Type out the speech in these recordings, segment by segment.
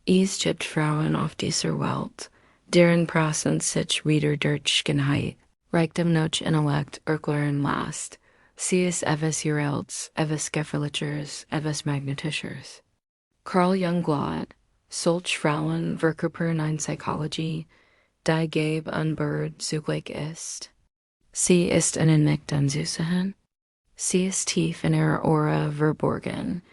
Is gibt Frauen auf dieser Welt, deren Prassen sich weder durch Schönheit, Reichtum noch Intellekt erklären lässt. Sie ist etwas Urelts, etwas Gefürchters, etwas Magnetischers. Jung glaubte, solche Frauen verkörpern eine Psychologie, die gelb und bird zugleich ist. Sie ist ihnen nicht anzusehen. Sie ist tief in ihrer Aura verborgen,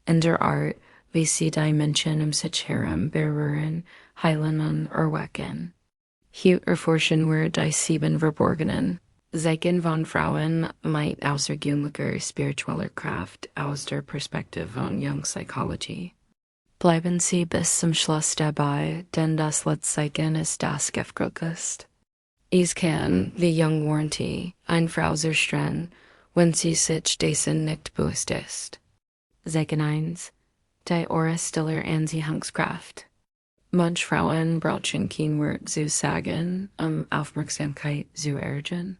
in der Art, wie sie die Menschen sich herum berühren, heilen und erwecken. Hier erforschen wir die 7 verborgenen Zeichen von Frauen mit außergewöhnlicher spiritueller Kraft aus der Perspektive von Jungs Psychologie. Bleiben Sie bis zum Schluss dabei, denn das letzte Zeichen ist das gefürchtet. Es kann, wie Jung warnte, eine Frau zerstören, wenn sie sich dessen nicht bewusst ist. Zeichen 1. Die Aura stiller Anziehungskraft. Manche Frauen brauchen kein Wort zu sagen, Aufmerksamkeit zu erregen.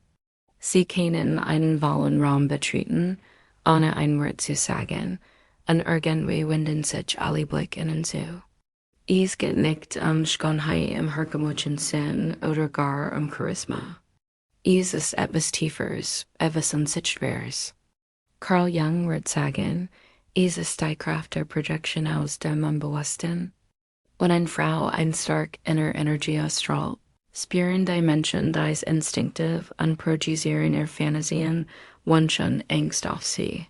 Sie können einen vollen Raum betreten, ohne ein Wort zu sagen, und irgendwie wenden sich alle Blicke ihnen zu. Es geht nicht Schönheit im herkömmlichen Sinn oder gar Charisma. Es ist etwas Tiefers, etwas Unsichtbares. Jung wird sagen, es ist die Kraft der Projection aus dem Unbewussten. Wenn eine Frau eine starke innere Energie ausstrahlt, spüren die Menschen dies instinktiv und projizieren ihre Fantasien, Wünsche, Angst auf sie.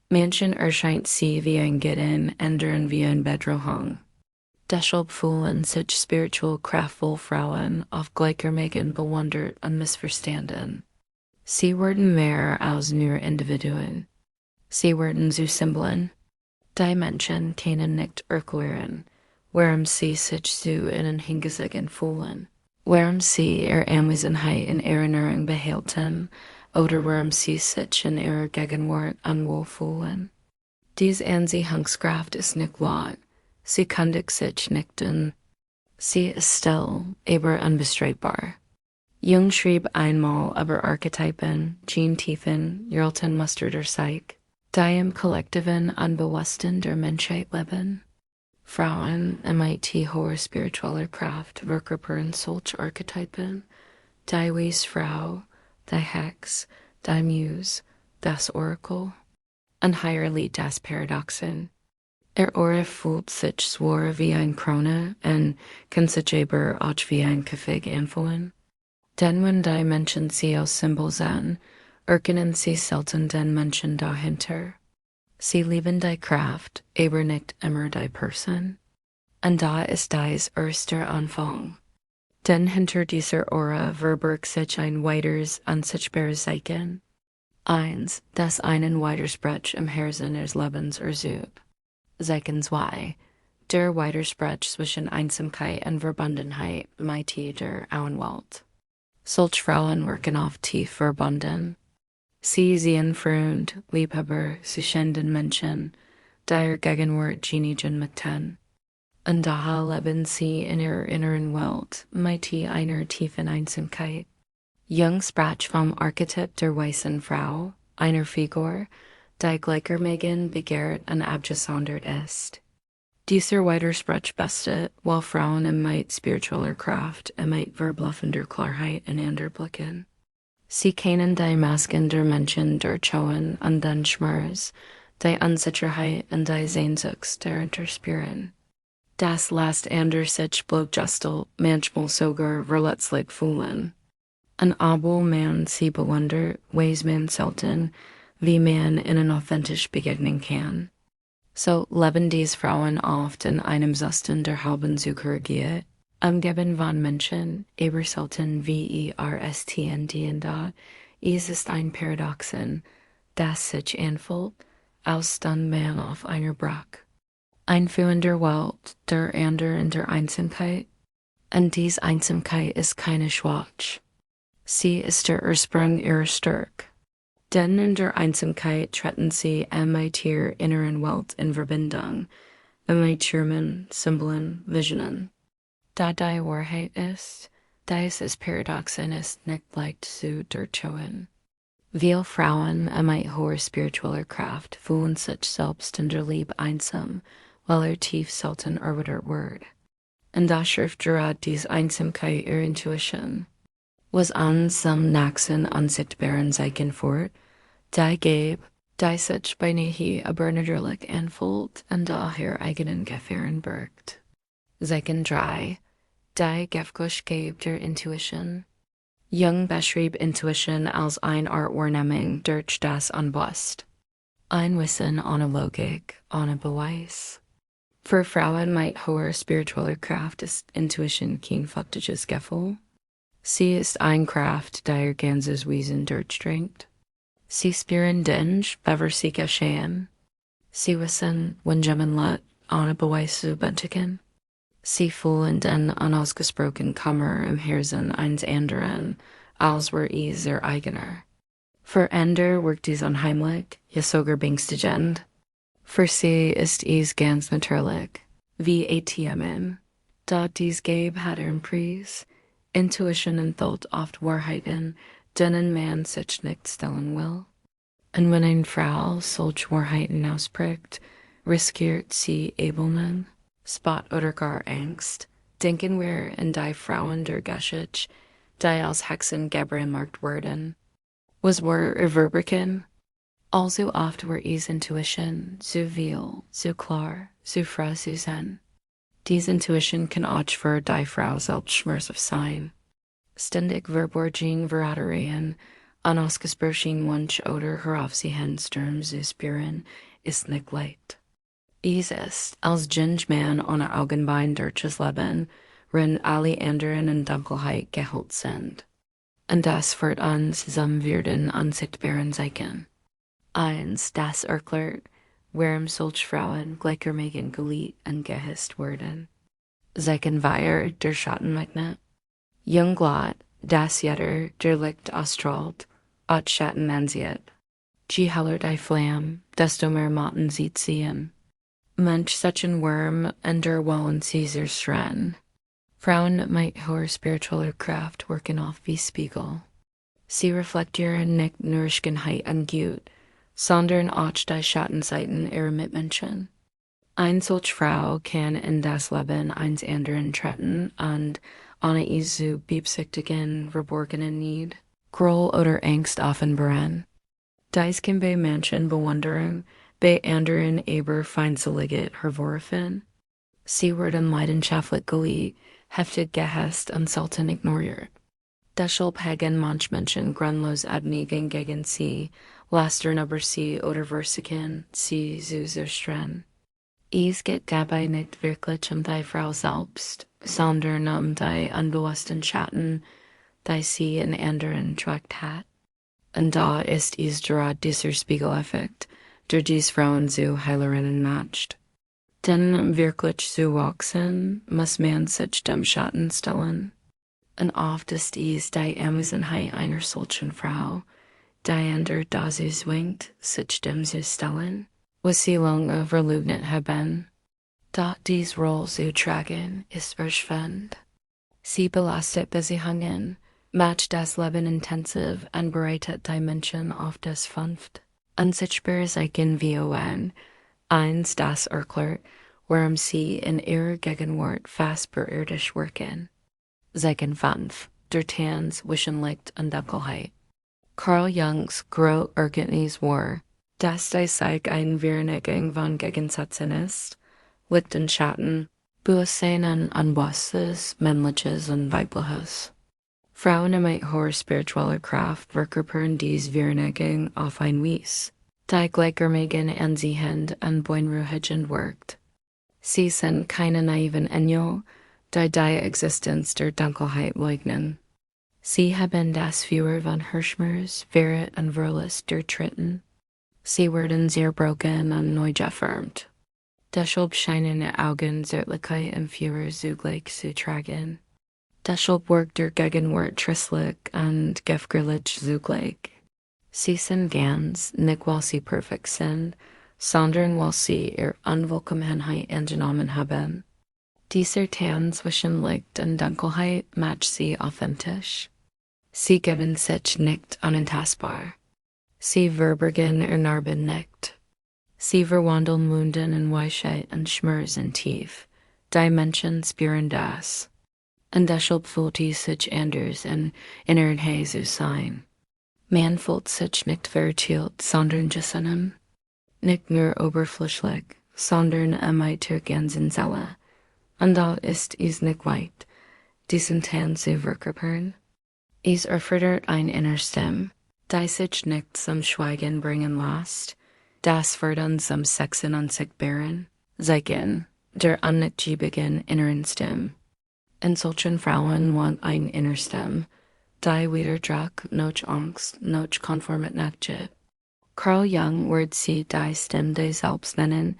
Menschen erscheint sie wie ein Gitten, anderen wie ein Bedrohung. Deshalb fühlen sich spirituell kraftvolle Frauen auf gleichermaßen bewundert und missverstanden. Sie werden mehr als nur Individuen. Sie werden zu Symbolen. Die Menschen können nicht erklären, warum sie sich so ihnen hingezogen fühlen, warum sie ihre Anwesenheit in Erinnerung behalten oder warum sie sich in ihrer Gegenwart unwohl fühlen. Diese Anziehungskraft ist nicht laut, sie kündigt sich nicht an. Sie ist still, aber unbestreitbar. Jung schrieb einmal über Archetypen, Gentiefen, Uralten Muster der Psyche, die im kollektiven Unbewussten der Menschheit leben. Frauen mit hoher spiritueller Kraft verkörpern solche Archetypen, die Frau, die Hex, die Muse, das Orakel, und hierlich das Paradoxon. Aura fühlt sich schwer wie eine Krone und kann sich aber auch wie ein Käfig anfühlen. Denn wenn die Menschen sie als Symbol sehen, erkennen sie selten den Menschen dahinter. Sie lieben die Kraft, aber nicht immer die Person. Und da ist dies erster Anfang. Denn hinter dieser Aura verbirgt sich ein weiteres, unsichtbares Zeichen. Eins, das einen Widersprech im Herzen des Lebens ersucht. Zeichen 2, der Widersprech zwischen Einsamkeit und Verbundenheit mit der Auenwelt. Solche Frauen wirken oft tief verbunden. Sie sehen Freund, Liebhaber, zu schänden Menschen, die ihr Gegenwart geniegen möchten. Und daher leben sie in ihrer inneren Welt mit einer tiefen Einsamkeit. Jung sprach vom Archetyp der weißen Frau, einer Figur, die gleichermaßen begehrt und abgesondert ist. Dieser Widersprech besteht, weil Frauen mit spiritueller Kraft und mit verbluffender Klarheit einander blicken. Sie kennen die Masken der Menschen durchschauen und den Schmerz, die Unsicherheit und die Sehnsucht dahinter spüren. Das lässt sich bloßgestellt, manchmal sogar verletzlich fühlen. Und obwohl man sie bewundert, weiß man selten, wie man ihnen authentisch begegnen kann. So leben diese Frauen oft in einem Zustand der halben Psychologie, umgeben von Menschen, aber selten wie da. Es ist ein Paradoxon, das sich anfühlt, als dann man auf einer Brücke. Ein führender Welt, der andere in der Einsamkeit. Und diese Einsamkeit ist keine Schwach. Sie ist der Ursprung ihrer Stärke. Denn in der Einsamkeit treten sie mit ihrer inneren Welt in Verbindung, mit Charmen, Symbolen, Visionen. Da die Wahrheit ist, dieses Paradoxon ist nicht leicht zu durchschauen. Viele Frauen mit hoher spiritueller Kraft fühlen sich selbst in der Liebe einsam, weil tief selten erwidert word. Und da schrift gerad dies Einsamkeit ihrer Intuition, was an some naxen unsichtbaren Zeichen fort, die gab, die sich bei nehi aber natürlich anfold und da her eigenen Gefähren birgt. Zeichen drei, die gefkush gab der Intuition. Jung beschrieb Intuition als ein Artwahrnehmung durch das Unbewusst. Ein Wissen ohne Logik, ohne Beweis. Für Frauen mit hoher spiritueller Kraft ist Intuition kein faktisches Gefühl. Sie ist ein Kraft, die ihr ganzes Wesen durchdringt. Sie spüren Dinge, bever sie geschehen. Sie wissen, wenn jemand let, ohne Beweis zu bentigen. Sie fühlen den unausgesprochen Kummer im Herzen eines anderen, als wär es ihr eigener. Für andere wirkt dies unheimlich, ja sogar beängstigend. Für sie ist es ganz natürlich, wie ATMen. Da dies gab hat einen Preis. Intuition enthält oft Wahrheiten, denen man sich nicht stellen will. Und wenn eine Frau solche Wahrheiten ausspricht, riskiert sie Ebelnen, Spott oder gar Angst. Denken wir in die Frauen der Geschichte, die als Hexen gebrandmarkt wurden. Was war ihr verborgene? Also oft war es Intuition, so viel, so klar, so frei zu sein. Diese Intuition kann auch für die Frau selbst schmerzhaft sein. Ständig verborgene Verraterien, unausgesprochen Wunsch oder heraufziehen Sturm zu spüren, ist nicht leicht. Es ist, als Jung-Mann ohne Augenbein durch das Leben, wenn alle anderen in Dunkelheit gehüllt sind. Und das wird uns zusammenwerden unsichtbaren Zeichen. Eins, das erklärt, warum solche Frauen gleichermaßen geliebt und gehisst werden. Zeichen weder, der Schattenmagnet. Jung glaubte, dass jeder, der Licht ausstrahlt, auch Schatten anzieht. Je heller die Flamme, desto mehr Motten sieht sie ihn. Mensch such ein Wurm, und der wollen sie sehr schreien. Frauen mit hoher spiritueller Kraft wirken oft wie Spiegel. Sie reflektieren nicht nur Schönheit und Gut, sondern auch die Schattenseiten ihrer Mitmenschen. Eine solche Frau kann in das Leben eines anderen treten und ohne es zu beabsichtigen verborgenen Need, Groll oder Angst offenbaren. Dies kann bei Menschen Bewunderung, bei anderen aber Feindseligkeit hervorrufen. Sie werden leidenschaftlich geliebt, heftig gehasst und selten ignoriert. Deshalb haben manche Menschen grundlos Abneigung gegen sie, lästern über sie oder versuchen, sie zu zerstreuen. Es geht dabei nicht wirklich die Frau selbst, sondern die unbewussten Schatten, die sie in anderen trägt hat. Und da ist es gerade dieser Spiegeleffekt, der dies Frauen zu Heilerinnen macht. Denn wirklich zu wachsen, muss man sich dem Schatten stellen. Und oft ist es die Anwesenheit einer solchen Frau, die an der da sie zwingt, sich dem zu stellen, was sie lange verleugnet haben. Da dies Rolle zu tragen, ist verschwend. Sie belastet Beziehungen, macht das Leben intensiv und bereitet die Menschen auf das Fünft. Unsichtbare Zeichen wie eins das erklärt, warum sie in ihrer Gegenwart fast beirdisch wirken. Zeichen 5, der Tanz zwischen Licht und Dunkelheit. Carl Jungs groß Erkenntnis war, dass die Psyche eine Vernichtung von Gegensätzen ist, Licht und Schatten, Bewusstsein und Unbewusstes, Männliches und Weibliches. Frauen mit hoher spiritueller Kraft verkörpern diese Vernichtung auf ein Weise, die gleichermaßen anziehend und beunruhigend wirkt. Sie sind keine naiven Engel, die Existenz der Dunkelheit leugnen. Sie haben das Feuer von Hirschmers, Verrat und Verlust durchtreten. Sie werden sehr broken und neu geformt. Deshalb scheinen ihre Augen Zärtlichkeit und Feuer zugleich zu tragen. Deshalb wirkt der Gegenwart tröstlich und gefürchtet zugleich. Sie sind ganz, nicht weil sie perfekt sind, sondern weil sie ihre Unvollkommenheit angenommen haben. Dieser Tanz zwischen Licht und Dunkelheit macht sie authentisch. Sie geben sich nicht unantastbar. Sie verbergen ihr Narben nicht. Sie verwandeln Wunden in Weisheit und Schmerz in Tief. Dimension spüren das. Und deshalb fühlt sich anders in inneren Haze sein. Man fühlt sich nicht vertielt, sondern gesonnen. Nicht nur oberflächlich, sondern mit ganzen Seele. Und da ist es nicht weit, diesen Tan zu verkörpern. Es erfordert ein inner Stimme, die sich nicht zum Schweigen bringen lässt, das Werden zum Sexen an sich bären, Zeichen der unnachgiebigen inneren Stimme. In solchen Frauen want ein inner Stimme, die weder durch, noch Angst, noch konformit nachgibt. Carl Jung wird sie die Stimme des Selbst nennen,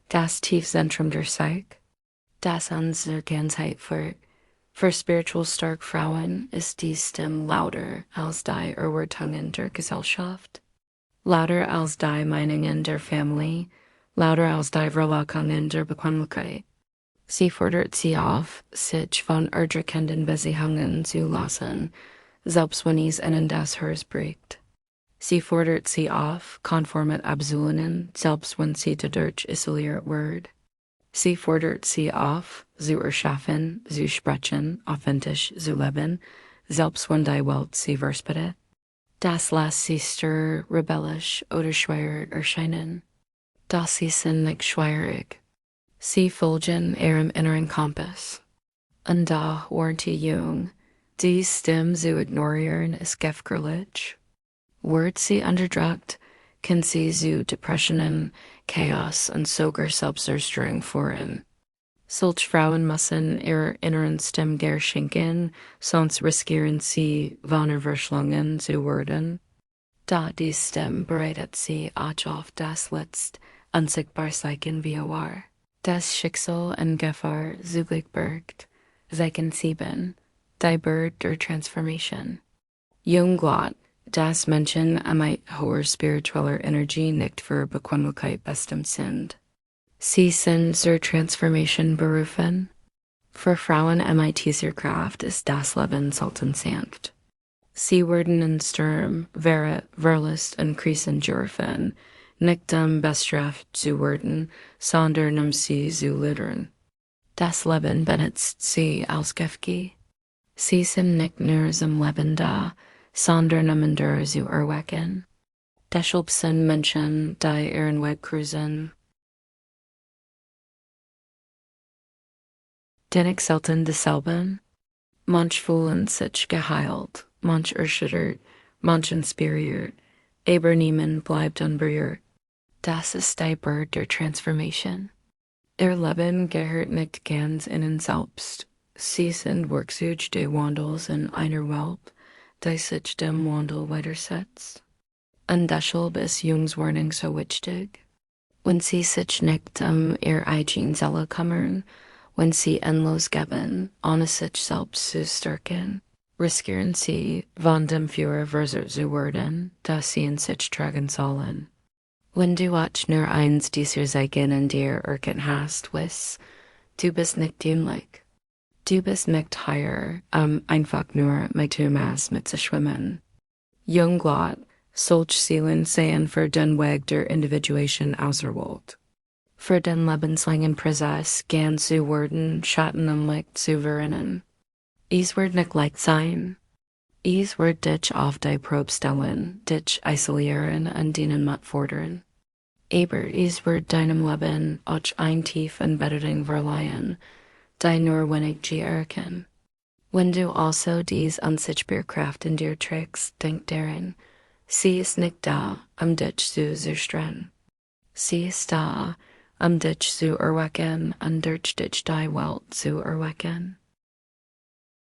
das Tiefzentrum der Psyche, das unsere Ganzheit führt. Für spiritual stark Frauen ist die Stimme lauter als die Urteilungen der Gesellschaft, lauter als die Meinungen der Familie, lauter als die Verlockungen der Bequemlichkeit. Sie fordert sie auf, sich von erdrückenden Beziehungen zu lassen, selbst wenn es ihnen das Herz bricht. Sie fordert sie auf, konform mit Absurdenen, selbst wenn sie dadurch isoliert wird. Sie fordert sie auf, zu erschaffen, zu sprechen, authentisch zu leben, selbst wenn die Welt sie verspottet. Das lässt sie stur, rebellisch oder schwer erscheinen. Das sie sind nicht schwierig. Sie folgen ihrem inneren Kompass. Und da warnte Jung, die Stimme zu ignorieren ist gefürchtet. Wird sie unterdrückt, kann sie zu Depressionen, Chaos und sogar Selbstzerstörung führen. Solche Frauen müssen ihrer inneren Stimme geschenken, sonst riskieren sie Wanderverschlungen zu werden. Da die Stimme bereitet sie auch auf das Licht, unsichtbar Zeichen wie war. Das Schicksal und Gefahr zugleich birgt, Zeichen 7, die Bird der Transformation. Jung glaubt, dass Menschen mit hoher spiritueller Energie nicht für Bequemlichkeit bestimmt sind. Sie sind zur Transformation berufen. Für Frauen mit dieser Kraft ist das Leben selten sanft. Sie werden in Sturm, Verlust und Krisen dürfen, nicht bestraft zu werden, sondern sie zu ledern. Das Leben benutzt sie als Gefgi. Sie sind nicht nur zum Leben da, sondern Endure zu erwecken. Deshalb sind Menschen, die ihren Weg cruisen, dennoch selten dieselben. Manche fühlen sich geheilt, manche erschüttert, manche inspiriert, aber niemand bleibt unberührt. Das ist die Bird der Transformation. Ihr Leben gehört nicht ganz ihnen selbst. Sie sind Werkzeuge des Wandels in einer Welt, die sich dem Wandel widersetzt. Und deshalb ist Jungs Warnung so wichtig. Wenn sie sich nicht ihr eigene Seele kümmern, wenn sie endlos geben, ohne sich selbst zu stärken, riskieren sie, von dem Führer versucht zu werden, das sie in sich tragen sollen. Wenn du auch nur eins dieser Zeichen in dir erkannt hast, wiss, du bist nicht dämlich. Du bist nicht hier, einfach nur mit Thomas mit zu schwimmen. Jung glaubt, solche Seelen sehen für den Weg der Individuation auserwählt. Für den lebenslangen Prozess gern zu werden, Schatten am Licht zu verrinnen. Es wird nicht leicht sein. Es wird dich auf die Probe stellen, dich isolieren und dienen mit fordern. Aber es wird deinem Leben auch ein tief Embedding verleihen, die nur wenig sie erkennen. Wenn du also dies unsichtbare Kraft in dir trägst, denk daran, sie ist nicht da, dich zu zerstören. Sie ist da, dich zu erwecken und durch dich die Welt zu erwecken.